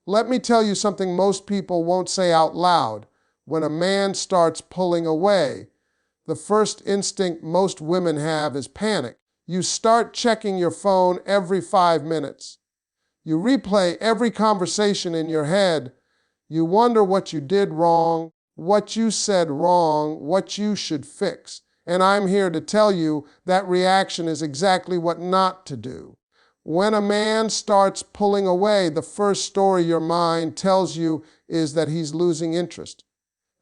Let me tell you something most people won't say out loud. When a man starts pulling away, the first instinct most women have is panic. You start checking your phone every 5 minutes. You replay every conversation in your head. You wonder what you did wrong, what you said wrong, what you should fix. And I'm here to tell you that reaction is exactly what not to do. When a man starts pulling away, the first story your mind tells you is that he's losing interest.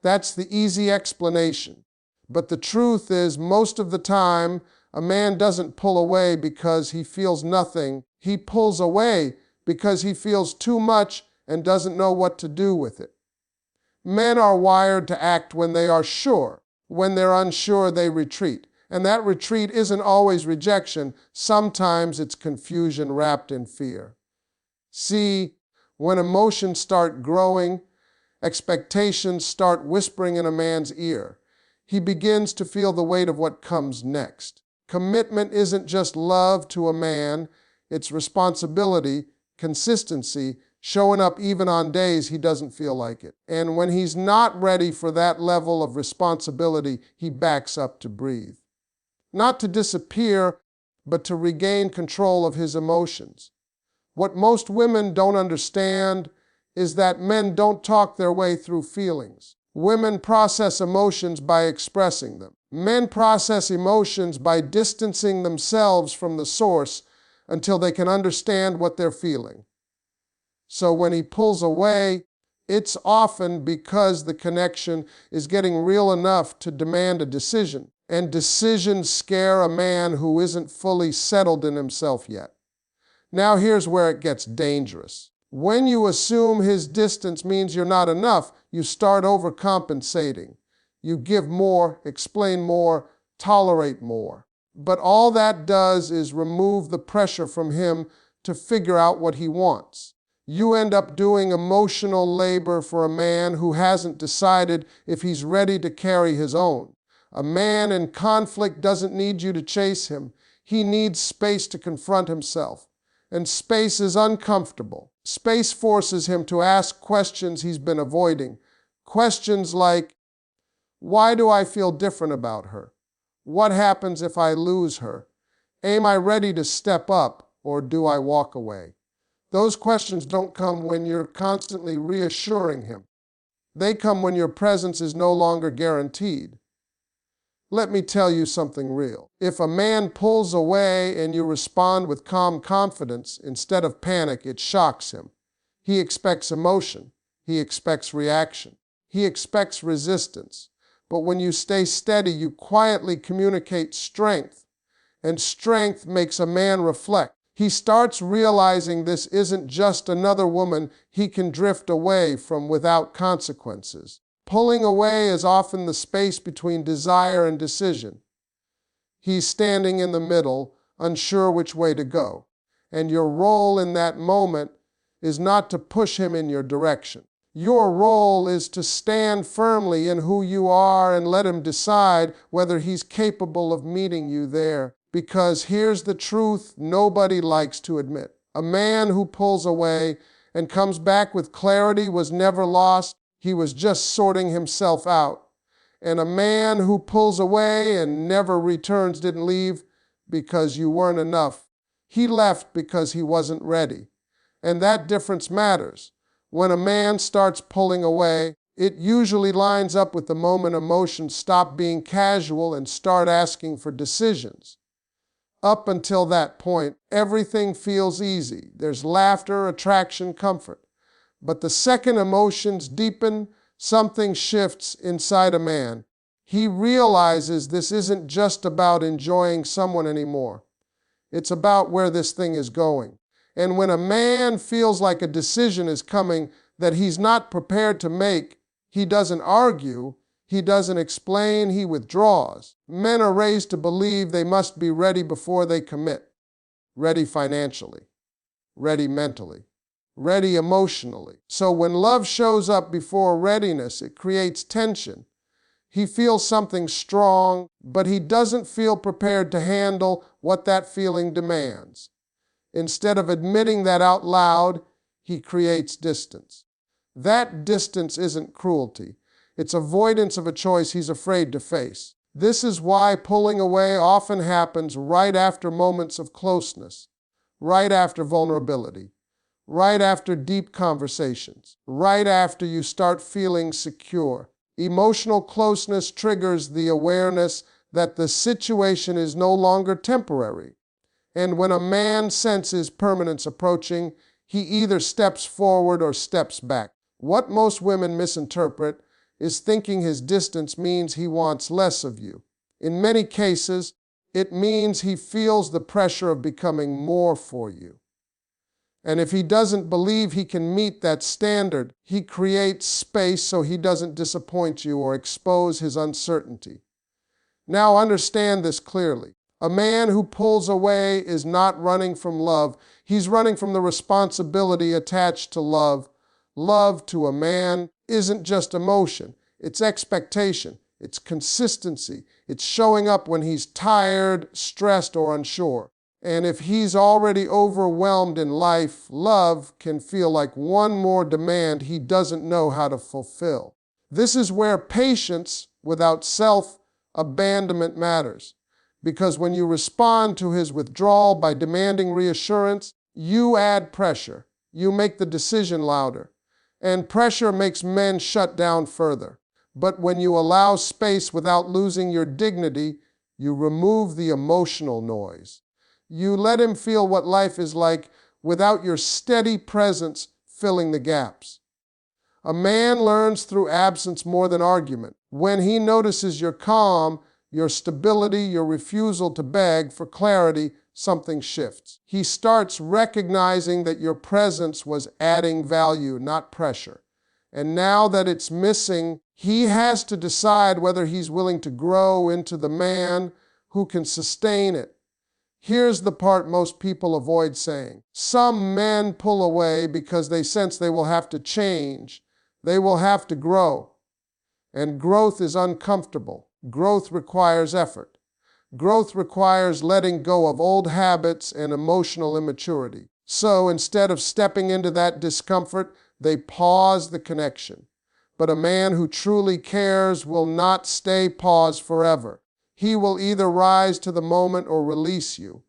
That's the easy explanation. But the truth is, most of the time, a man doesn't pull away because he feels nothing. He pulls away because he feels too much and doesn't know what to do with it. Men are wired to act when they are sure. When they're unsure, they retreat. And that retreat isn't always rejection. Sometimes it's confusion wrapped in fear. See, when emotions start growing, expectations start whispering in a man's ear. He begins to feel the weight of what comes next. Commitment isn't just love to a man, it's responsibility, consistency, showing up even on days he doesn't feel like it. And when he's not ready for that level of responsibility, he backs up to breathe. Not to disappear, but to regain control of his emotions. What most women don't understand is that men don't talk their way through feelings. Women process emotions by expressing them. Men process emotions by distancing themselves from the source until they can understand what they're feeling. So when he pulls away, it's often because the connection is getting real enough to demand a decision. And decisions scare a man who isn't fully settled in himself yet. Now here's where it gets dangerous. When you assume his distance means you're not enough, you start overcompensating. You give more, explain more, tolerate more. But all that does is remove the pressure from him to figure out what he wants. You end up doing emotional labor for a man who hasn't decided if he's ready to carry his own. A man in conflict doesn't need you to chase him. He needs space to confront himself. And space is uncomfortable. Space forces him to ask questions he's been avoiding. Questions like, why do I feel different about her? What happens if I lose her? Am I ready to step up, or do I walk away? Those questions don't come when you're constantly reassuring him. They come when your presence is no longer guaranteed. Let me tell you something real. If a man pulls away and you respond with calm confidence instead of panic, it shocks him. He expects emotion. He expects reaction. He expects resistance. But when you stay steady, you quietly communicate strength. And strength makes a man reflect. He starts realizing this isn't just another woman he can drift away from without consequences. Pulling away is often the space between desire and decision. He's standing in the middle, unsure which way to go. And your role in that moment is not to push him in your direction. Your role is to stand firmly in who you are and let him decide whether he's capable of meeting you there. Because here's the truth nobody likes to admit. A man who pulls away and comes back with clarity was never lost. He was just sorting himself out. And a man who pulls away and never returns didn't leave because you weren't enough. He left because he wasn't ready. And that difference matters. When a man starts pulling away, it usually lines up with the moment emotions stop being casual and start asking for decisions. Up until that point, everything feels easy. There's laughter, attraction, comfort. But the second emotions deepen, something shifts inside a man. He realizes this isn't just about enjoying someone anymore. It's about where this thing is going. And when a man feels like a decision is coming that he's not prepared to make, he doesn't argue, he doesn't explain, he withdraws. Men are raised to believe they must be ready before they commit. Ready financially, ready mentally, ready emotionally. So when love shows up before readiness, it creates tension. He feels something strong, but he doesn't feel prepared to handle what that feeling demands. Instead of admitting that out loud, he creates distance. That distance isn't cruelty. It's avoidance of a choice he's afraid to face. This is why pulling away often happens right after moments of closeness, right after vulnerability, right after deep conversations, right after you start feeling secure. Emotional closeness triggers the awareness that the situation is no longer temporary. And when a man senses permanence approaching, he either steps forward or steps back. What most women misinterpret is thinking his distance means he wants less of you. In many cases, it means he feels the pressure of becoming more for you. And if he doesn't believe he can meet that standard, he creates space so he doesn't disappoint you or expose his uncertainty. Now understand this clearly. A man who pulls away is not running from love. He's running from the responsibility attached to love. Love to a man isn't just emotion. It's expectation. It's consistency. It's showing up when he's tired, stressed, or unsure. And if he's already overwhelmed in life, love can feel like one more demand he doesn't know how to fulfill. This is where patience without self-abandonment matters. Because when you respond to his withdrawal by demanding reassurance, you add pressure. You make the decision louder. And pressure makes men shut down further. But when you allow space without losing your dignity, you remove the emotional noise. You let him feel what life is like without your steady presence filling the gaps. A man learns through absence more than argument. When he notices your calm, your stability, your refusal to beg for clarity, something shifts. He starts recognizing that your presence was adding value, not pressure. And now that it's missing, he has to decide whether he's willing to grow into the man who can sustain it. Here's the part most people avoid saying. Some men pull away because they sense they will have to change. They will have to grow. And growth is uncomfortable. Growth requires effort. Growth requires letting go of old habits and emotional immaturity. So instead of stepping into that discomfort, they pause the connection. But a man who truly cares will not stay paused forever. He will either rise to the moment or release you.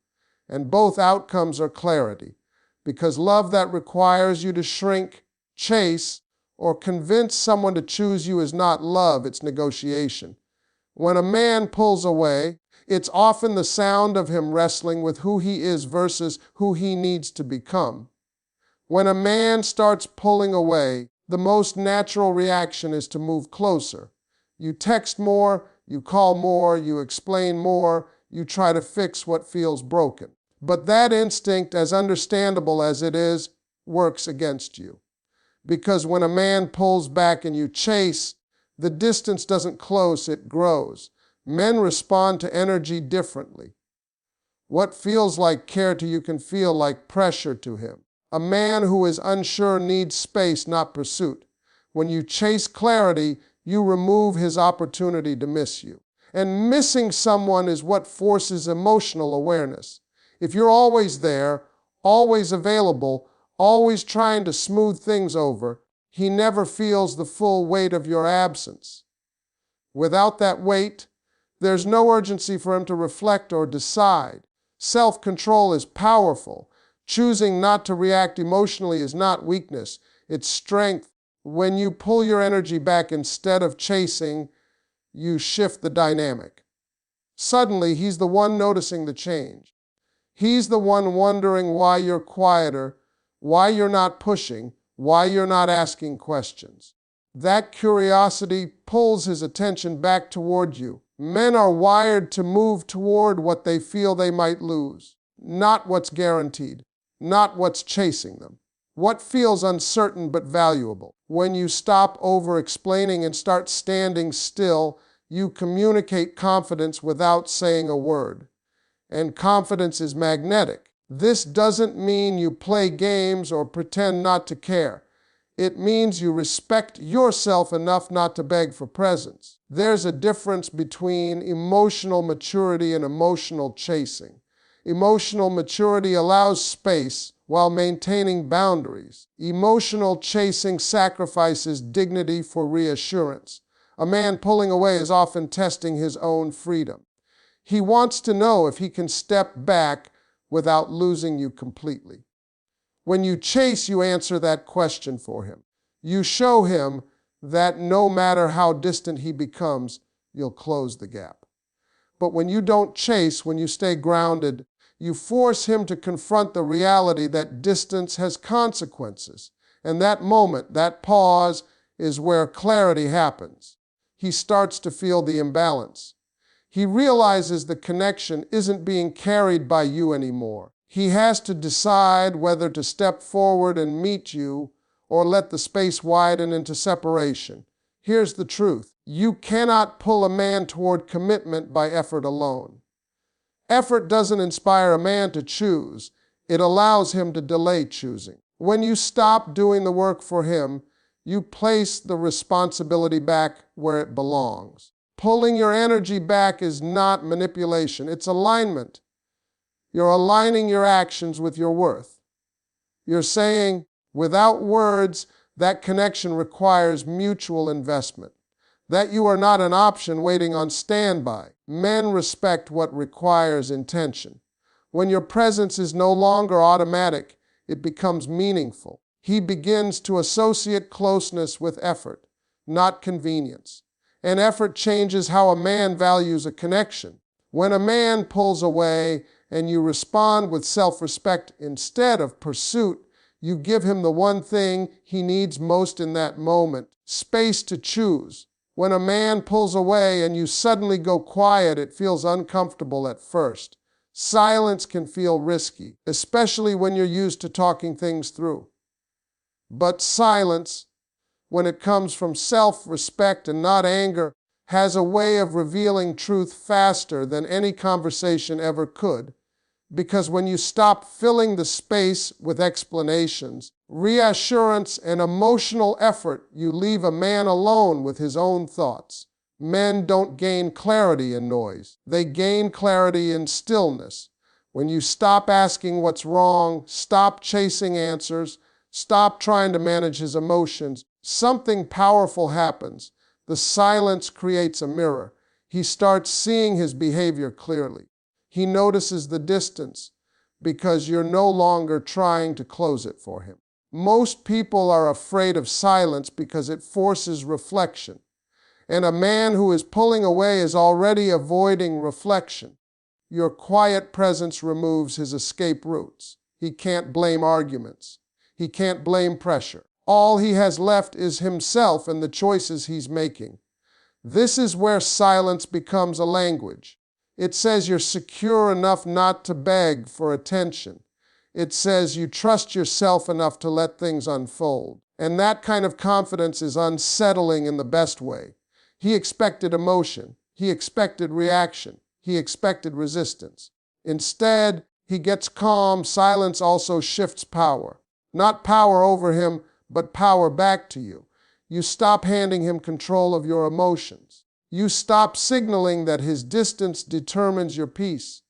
And both outcomes are clarity. Because love that requires you to shrink, chase, or convince someone to choose you is not love, it's negotiation. When a man pulls away, it's often the sound of him wrestling with who he is versus who he needs to become. When a man starts pulling away, the most natural reaction is to move closer. You text more, you call more, you explain more, you try to fix what feels broken. But that instinct, as understandable as it is, works against you. Because when a man pulls back and you chase, the distance doesn't close, it grows. Men respond to energy differently. What feels like care to you can feel like pressure to him. A man who is unsure needs space, not pursuit. When you chase clarity, you remove his opportunity to miss you. And missing someone is what forces emotional awareness. If you're always there, always available, always trying to smooth things over, he never feels the full weight of your absence. Without that weight, there's no urgency for him to reflect or decide. Self-control is powerful. Choosing not to react emotionally is not weakness, it's strength. When you pull your energy back instead of chasing, you shift the dynamic. Suddenly, he's the one noticing the change. He's the one wondering why you're quieter, why you're not pushing, why you're not asking questions. That curiosity pulls his attention back toward you. Men are wired to move toward what they feel they might lose, not what's guaranteed, not what's chasing them. What feels uncertain but valuable. When you stop over-explaining and start standing still, you communicate confidence without saying a word. And confidence is magnetic. This doesn't mean you play games or pretend not to care. It means you respect yourself enough not to beg for presence. There's a difference between emotional maturity and emotional chasing. Emotional maturity allows space while maintaining boundaries. Emotional chasing sacrifices dignity for reassurance. A man pulling away is often testing his own freedom. He wants to know if he can step back without losing you completely. When you chase, you answer that question for him. You show him that no matter how distant he becomes, you'll close the gap. But when you don't chase, when you stay grounded, you force him to confront the reality that distance has consequences. And that moment, that pause, is where clarity happens. He starts to feel the imbalance. He realizes the connection isn't being carried by you anymore. He has to decide whether to step forward and meet you or let the space widen into separation. Here's the truth. You cannot pull a man toward commitment by effort alone. Effort doesn't inspire a man to choose. It allows him to delay choosing. When you stop doing the work for him, you place the responsibility back where it belongs. Pulling your energy back is not manipulation, it's alignment. You're aligning your actions with your worth. You're saying, without words, that connection requires mutual investment. That you are not an option waiting on standby. Men respect what requires intention. When your presence is no longer automatic, it becomes meaningful. He begins to associate closeness with effort, not convenience. And effort changes how a man values a connection. When a man pulls away and you respond with self-respect instead of pursuit, you give him the one thing he needs most in that moment, space to choose. When a man pulls away and you suddenly go quiet, it feels uncomfortable at first. Silence can feel risky, especially when you're used to talking things through. But silence, when it comes from self-respect and not anger, has a way of revealing truth faster than any conversation ever could. Because when you stop filling the space with explanations, reassurance, and emotional effort, you leave a man alone with his own thoughts. Men don't gain clarity in noise. They gain clarity in stillness. When you stop asking what's wrong, stop chasing answers, stop trying to manage his emotions, something powerful happens. The silence creates a mirror. He starts seeing his behavior clearly. He notices the distance because you're no longer trying to close it for him. Most people are afraid of silence because it forces reflection. And a man who is pulling away is already avoiding reflection. Your quiet presence removes his escape routes. He can't blame arguments. He can't blame pressure. All he has left is himself and the choices he's making. This is where silence becomes a language. It says you're secure enough not to beg for attention. It says you trust yourself enough to let things unfold. And that kind of confidence is unsettling in the best way. He expected emotion. He expected reaction. He expected resistance. Instead, he gets calm. Silence also shifts power. Not power over him, but power back to you. You stop handing him control of your emotions. You stop signaling that his distance determines your peace.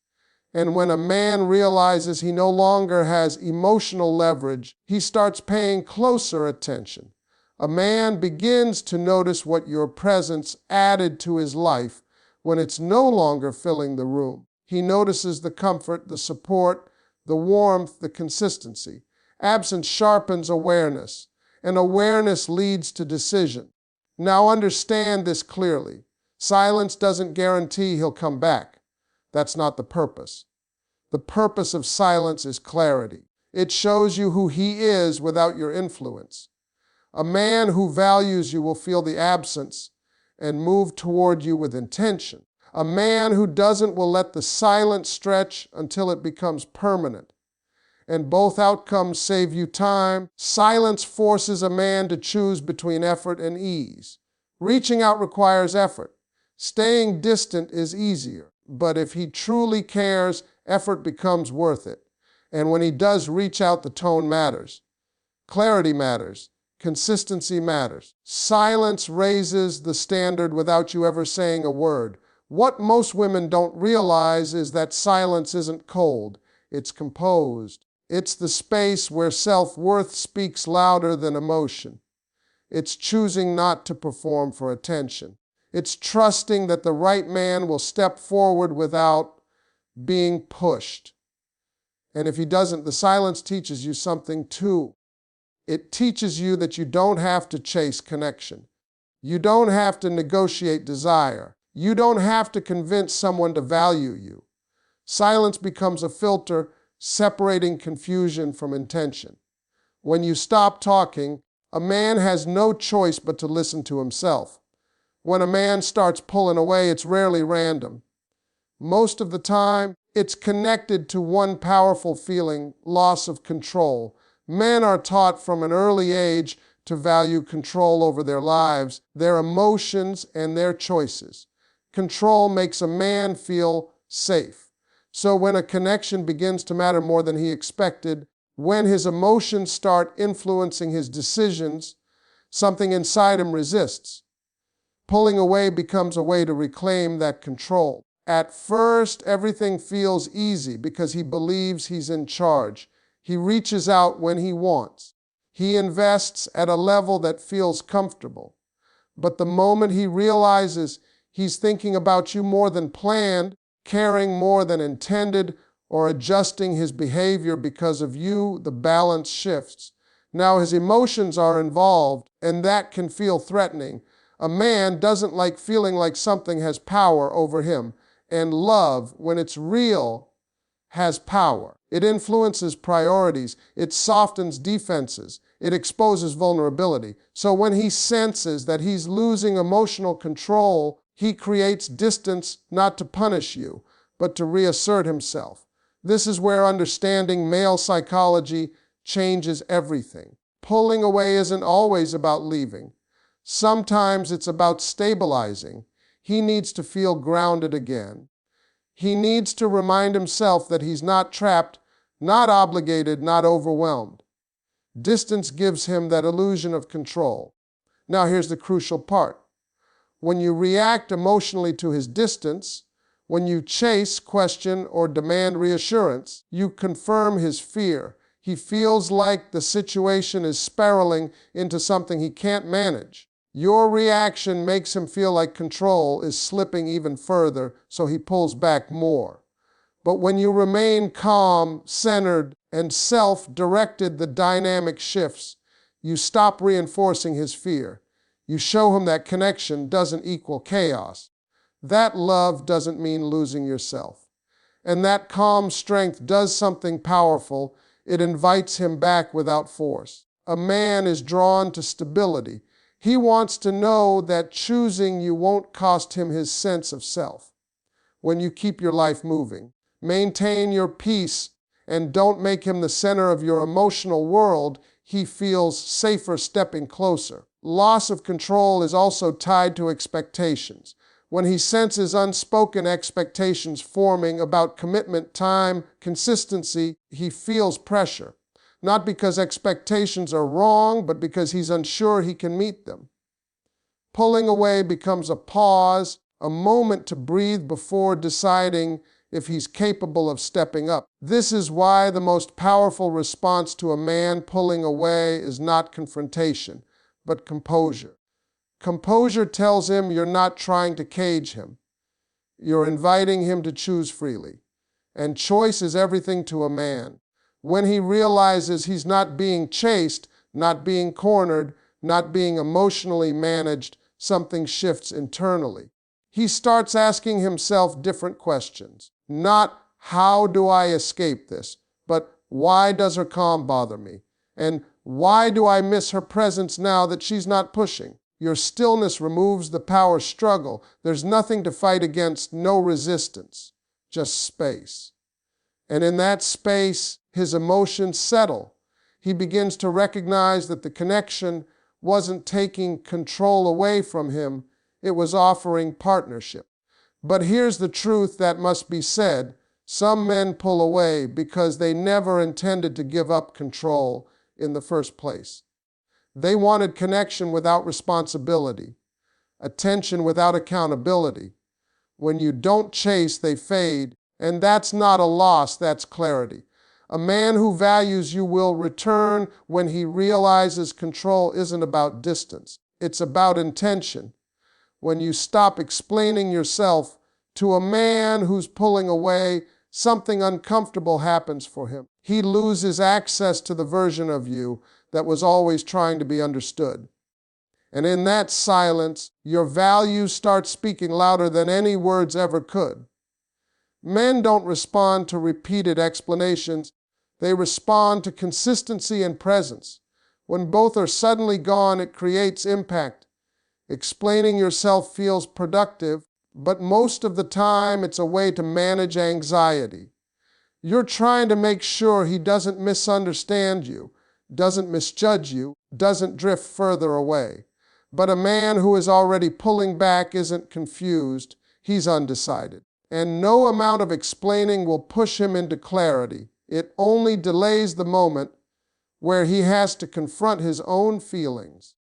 And when a man realizes he no longer has emotional leverage, he starts paying closer attention. A man begins to notice what your presence added to his life when it's no longer filling the room. He notices the comfort, the support, the warmth, the consistency. Absence sharpens awareness, and awareness leads to decision. Now understand this clearly. Silence doesn't guarantee he'll come back. That's not the purpose. The purpose of silence is clarity. It shows you who he is without your influence. A man who values you will feel the absence and move toward you with intention. A man who doesn't will let the silence stretch until it becomes permanent. And both outcomes save you time. Silence forces a man to choose between effort and ease. Reaching out requires effort. Staying distant is easier. But if he truly cares, effort becomes worth it. And when he does reach out, the tone matters. Clarity matters. Consistency matters. Silence raises the standard without you ever saying a word. What most women don't realize is that silence isn't cold, it's composed. It's the space where self-worth speaks louder than emotion. It's choosing not to perform for attention. It's trusting that the right man will step forward without being pushed. And if he doesn't, the silence teaches you something too. It teaches you that you don't have to chase connection. You don't have to negotiate desire. You don't have to convince someone to value you. Silence becomes a filter separating confusion from intention. When you stop talking, a man has no choice but to listen to himself. When a man starts pulling away, it's rarely random. Most of the time, it's connected to one powerful feeling, loss of control. Men are taught from an early age to value control over their lives, their emotions, and their choices. Control makes a man feel safe. So when a connection begins to matter more than he expected, when his emotions start influencing his decisions, something inside him resists. Pulling away becomes a way to reclaim that control. At first, everything feels easy because he believes he's in charge. He reaches out when he wants. He invests at a level that feels comfortable. But the moment he realizes he's thinking about you more than planned, caring more than intended, or adjusting his behavior because of you, the balance shifts. Now his emotions are involved, and that can feel threatening. A man doesn't like feeling like something has power over him, and love, when it's real, has power. It influences priorities, it softens defenses, it exposes vulnerability. So when he senses that he's losing emotional control, he creates distance not to punish you, but to reassert himself. This is where understanding male psychology changes everything. Pulling away isn't always about leaving. Sometimes it's about stabilizing. He needs to feel grounded again. He needs to remind himself that he's not trapped, not obligated, not overwhelmed. Distance gives him that illusion of control. Now here's the crucial part. When you react emotionally to his distance, when you chase, question, or demand reassurance, you confirm his fear. He feels like the situation is spiraling into something he can't manage. Your reaction makes him feel like control is slipping even further, so he pulls back more. But when you remain calm, centered, and self-directed, the dynamic shifts. You stop reinforcing his fear. You show him that connection doesn't equal chaos. That love doesn't mean losing yourself. And that calm strength does something powerful. It invites him back without force. A man is drawn to stability. He wants to know that choosing you won't cost him his sense of self. When you keep your life moving, maintain your peace, and don't make him the center of your emotional world, he feels safer stepping closer. Loss of control is also tied to expectations. When he senses unspoken expectations forming about commitment, time, consistency, he feels pressure. Not because expectations are wrong, but because he's unsure he can meet them. Pulling away becomes a pause, a moment to breathe before deciding if he's capable of stepping up. This is why the most powerful response to a man pulling away is not confrontation, but composure. Composure tells him you're not trying to cage him. You're inviting him to choose freely. And choice is everything to a man. When he realizes he's not being chased, not being cornered, not being emotionally managed, something shifts internally. He starts asking himself different questions. Not, how do I escape this? But why does her calm bother me? And why do I miss her presence now that she's not pushing? Your stillness removes the power struggle. There's nothing to fight against, no resistance, just space. And in that space, his emotions settle. He begins to recognize that the connection wasn't taking control away from him, it was offering partnership. But here's the truth that must be said. Some men pull away because they never intended to give up control in the first place. They wanted connection without responsibility, attention without accountability. When you don't chase, they fade. And that's not a loss, that's clarity. A man who values you will return when he realizes control isn't about distance. It's about intention. When you stop explaining yourself to a man who's pulling away, something uncomfortable happens for him. He loses access to the version of you that was always trying to be understood. And in that silence, your values start speaking louder than any words ever could. Men don't respond to repeated explanations. They respond to consistency and presence. When both are suddenly gone, it creates impact. Explaining yourself feels productive, but most of the time it's a way to manage anxiety. You're trying to make sure he doesn't misunderstand you, doesn't misjudge you, doesn't drift further away. But a man who is already pulling back isn't confused, he's undecided. And no amount of explaining will push him into clarity. It only delays the moment where he has to confront his own feelings.